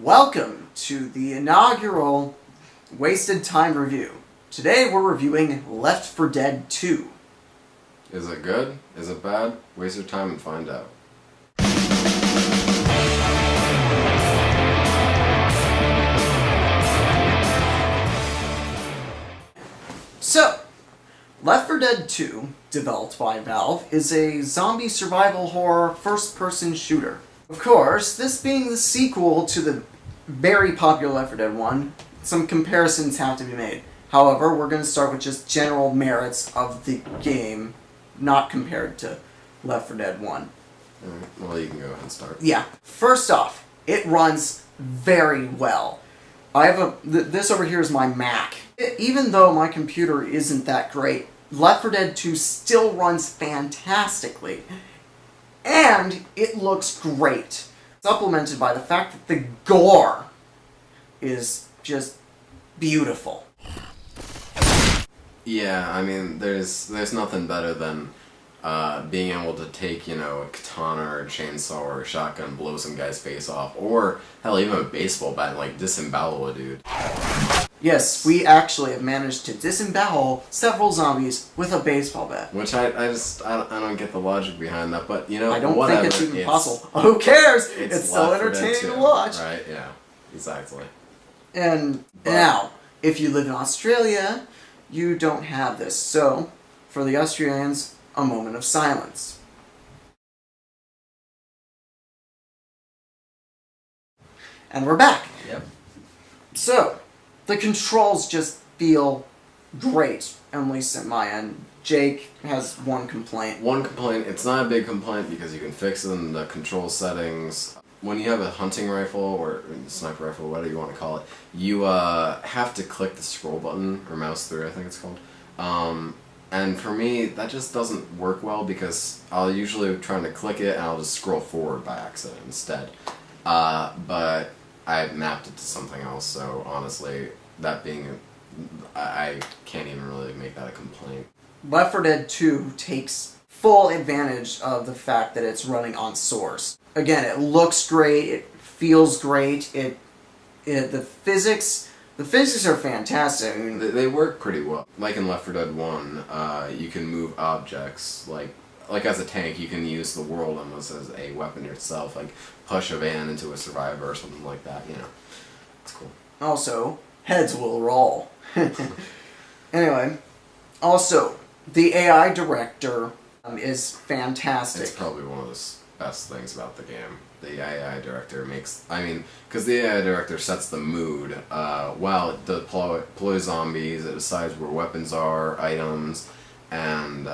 Welcome to the inaugural Wasted Time review. Today we're reviewing Left 4 Dead 2. Is it good? Is it bad? Waste your time and find out. So, Left 4 Dead 2, developed by Valve, is a zombie survival horror first-person shooter. Of course, this being the sequel to the very popular Left 4 Dead 1, some comparisons have to be made. However, we're going to start with just general merits of the game, not compared to Left 4 Dead 1. Alright, well, you can go ahead and start. Yeah. First off, it runs very well. I have this over here is my Mac. Even though my computer isn't that great, Left 4 Dead 2 still runs fantastically. And it looks great. Supplemented by the fact that the gore is just beautiful. Yeah, I mean, there's nothing better than being able to take, a katana or a chainsaw or a shotgun, blow some guy's face off, or, hell, even a baseball bat, like, disembowel a dude. Yes, we actually have managed to disembowel several zombies with a baseball bat. Which I don't get the logic behind that, but, I don't whatever. think it's even possible. Who cares? It's still Left 4 Dead entertaining 2, to watch. Right, yeah, exactly. And now, if you live in Australia, you don't have this. So, for the Australians, a moment of silence. And we're back. Yep. So, the controls just feel great, at least at my end. Jake has one complaint. One complaint, it's not a big complaint because you can fix it in the control settings. When you have a hunting rifle, or sniper rifle, whatever you want to call it, you have to click the scroll button, or mouse through, I think it's called. And for me, that just doesn't work well because I'll usually trying to click it and I'll just scroll forward by accident instead. But I mapped it to something else, so honestly, that being, I can't even really make that a complaint. Left 4 Dead 2 takes full advantage of the fact that it's running on Source. Again, it looks great, it feels great, the physics are fantastic. I mean, they work pretty well. Like in Left 4 Dead 1, you can move objects, like as a tank, you can use the world almost as a weapon yourself, like push a van into a survivor or something like that, It's cool. Also, heads will roll. Anyway, also, the AI director is fantastic. It's probably one of the best things about the game. The AI director because the AI director sets the mood while it deploys zombies, it decides where weapons are, items, and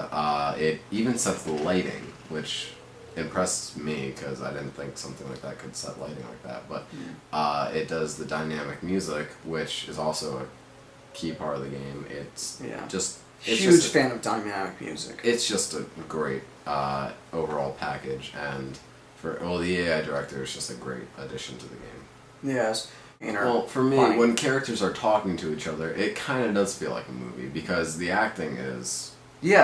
it even sets the lighting, which impressed me because I didn't think something like that could set lighting like that. But it does the dynamic music, which is also a key part of the game. It's huge fan of dynamic music. It's just a great overall package, and the AI director is just a great addition to the game. Yes. Well, for me, when characters are talking to each other, it kind of does feel like a movie because the acting is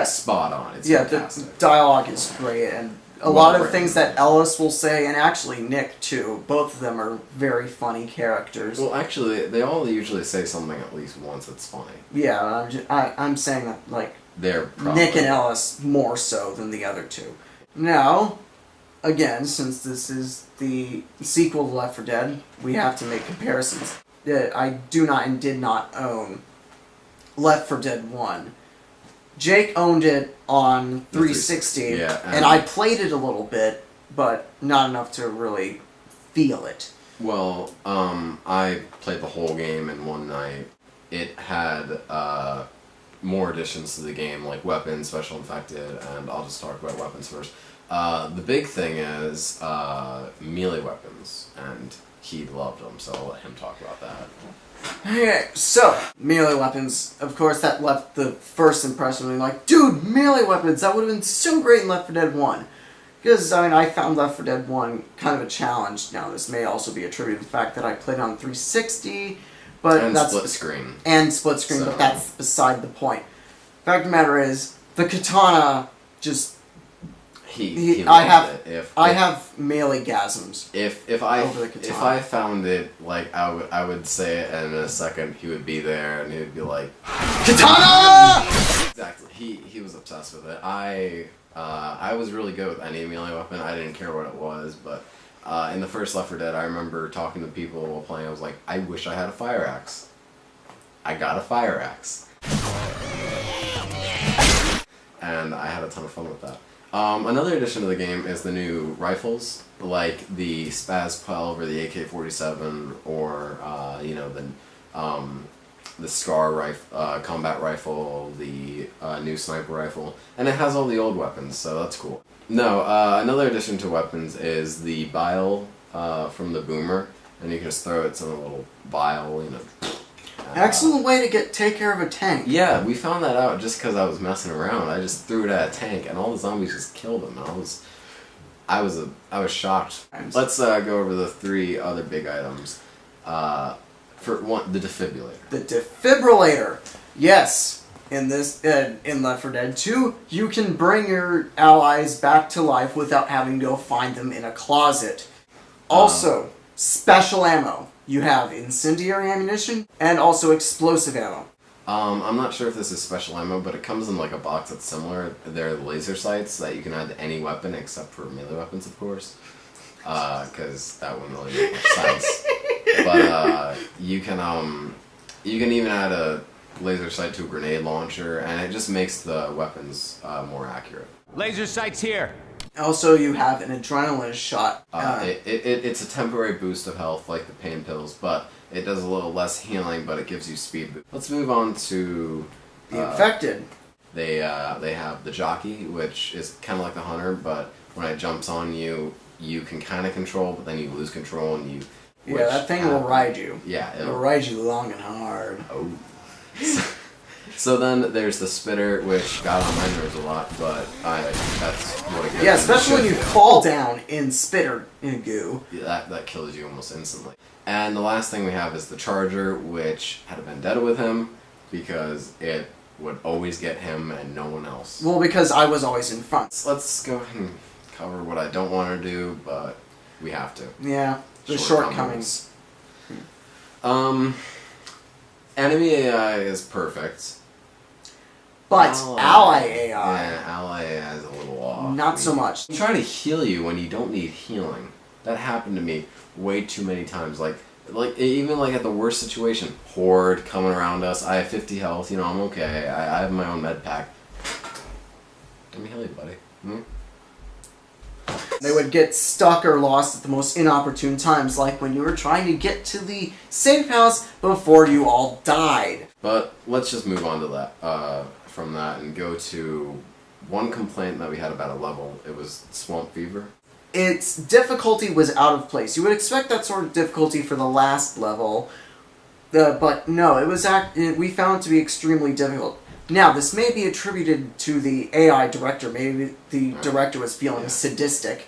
spot on. It's fantastic. The dialogue is great, and a lot of things that Ellis will say, and actually Nick too, both of them are very funny characters. Well, actually, they all usually say something at least once that's funny. Yeah, I'm saying that, like, they're probably Nick and Ellis more so than the other two. Now, again, since this is the sequel to Left 4 Dead, we have to make comparisons. I do not and did not own Left 4 Dead 1. Jake owned it on 360, and I played it a little bit, but not enough to really feel it. Well, I played the whole game in one night. It had more additions to the game, like weapons, special infected, and I'll just talk about weapons first. The big thing is melee weapons, and he loved them, so I'll let him talk about that. Okay, so, melee weapons, of course that left the first impression being like, dude, melee weapons, that would have been so great in Left 4 Dead 1. Because, I found Left 4 Dead 1 kind of a challenge. Now, this may also be attributed to the fact that I played on 360, but and that's... split screen. And split screen, but that's beside the point. Fact of the matter is, the katana just he I loved have it. I have melee gasms. If I over the katana. if I found it, like I would say it, and in a second he would be there and he would be like, Katana! exactly. He was obsessed with it. I was really good with any melee weapon. I didn't care what it was, but in the first Left 4 Dead, I remember talking to people while playing. I was like, I wish I had a fire axe. I got a fire axe, and I had a ton of fun with that. Another addition to the game is the new rifles, like the Spaz 12 or the AK-47, or the Scar combat rifle, the new sniper rifle, and it has all the old weapons, so that's cool. No, another addition to weapons is the bile from the boomer, and you can just throw it in a little vial, Excellent way to take care of a tank. Yeah, we found that out just because I was messing around. I just threw it at a tank, and all the zombies just killed them. And I was shocked. Let's go over the 3 other big items. For one, the defibrillator. The defibrillator. Yes. In Left 4 Dead 2, you can bring your allies back to life without having to go find them in a closet. Also, special ammo. You have incendiary ammunition and also explosive ammo. I'm not sure if this is special ammo, but it comes in like a box that's similar. They're laser sights that you can add to any weapon except for melee weapons, of course, because that wouldn't really make much sense. But you can even add a laser sight to a grenade launcher, and it just makes the weapons more accurate. Laser sights here. Also, you have an adrenaline shot. It's a temporary boost of health, like the pain pills, but it does a little less healing, but it gives you speed boost. Let's move on to The infected. They have the jockey, which is kind of like the hunter, but when it jumps on you, you can kind of control, but then you lose control and you. Yeah, that thing will ride you. Yeah, It'll ride you long and hard. Oh. So then there's the spitter, which got on my nerves a lot, but that's what it gets. Yeah, especially when you fall down in spitter in goo. Yeah, that kills you almost instantly. And the last thing we have is the charger, which had a vendetta with him because it would always get him and no one else. Well, because I was always in front. Let's go ahead and cover what I don't want to do, but we have to. Yeah, the shortcomings. Enemy AI is perfect. But ally AI. Yeah, ally AI is a little off. Not so much. I'm trying to heal you when you don't need healing. That happened to me way too many times. Like even like at the worst situation, horde coming around us. I have 50 health. I'm okay. I have my own med pack. Let me heal you, buddy. They would get stuck or lost at the most inopportune times, like when you were trying to get to the safe house before you all died. But let's just move on to that. From that and go to one complaint that we had about a level. It was Swamp Fever. Its difficulty was out of place. You would expect that sort of difficulty for the last level, but no, it was we found it to be extremely difficult. Now, this may be attributed to the AI director. Maybe the director was feeling sadistic.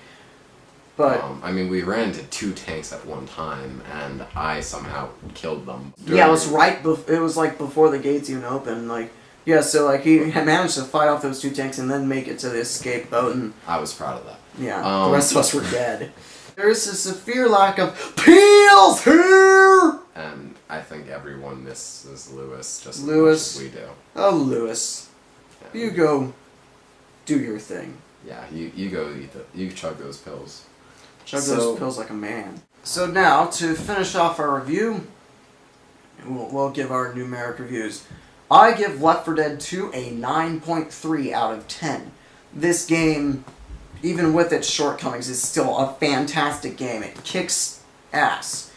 But we ran into 2 tanks at one time, and I somehow killed them. Yeah, it was it was like before the gates even opened. Yeah, so he had managed to fight off those 2 tanks and then make it to the escape boat, and I was proud of that. Yeah, the rest of us were dead. There's a severe lack of peels here! And I think everyone misses Lewis just as much Lewis. as we do. Oh, Lewis. Yeah. You go do your thing. Yeah, you go you chug those pills. Chug those pills like a man. So now, to finish off our review, we'll give our numeric reviews. I give Left 4 Dead 2 a 9.3 out of 10. This game, even with its shortcomings, is still a fantastic game. It kicks ass.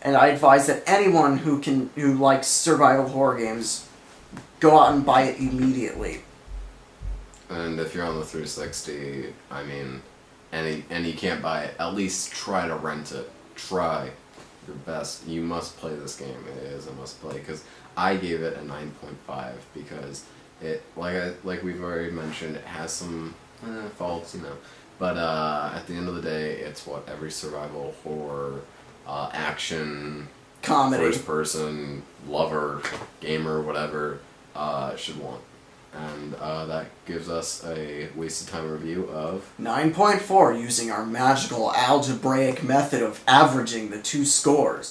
And I advise that anyone who likes survival horror games, go out and buy it immediately. And if you're on the 360, and you can't buy it, at least try to rent it. Try your best. You must play this game. It is a must play, because I gave it a 9.5 because it, like we've already mentioned, it has some faults, but at the end of the day, it's what every survival horror, action, Comedy. first person, lover, gamer, whatever, should want. And that gives us a wasted time review of 9.4 using our magical algebraic method of averaging the two scores.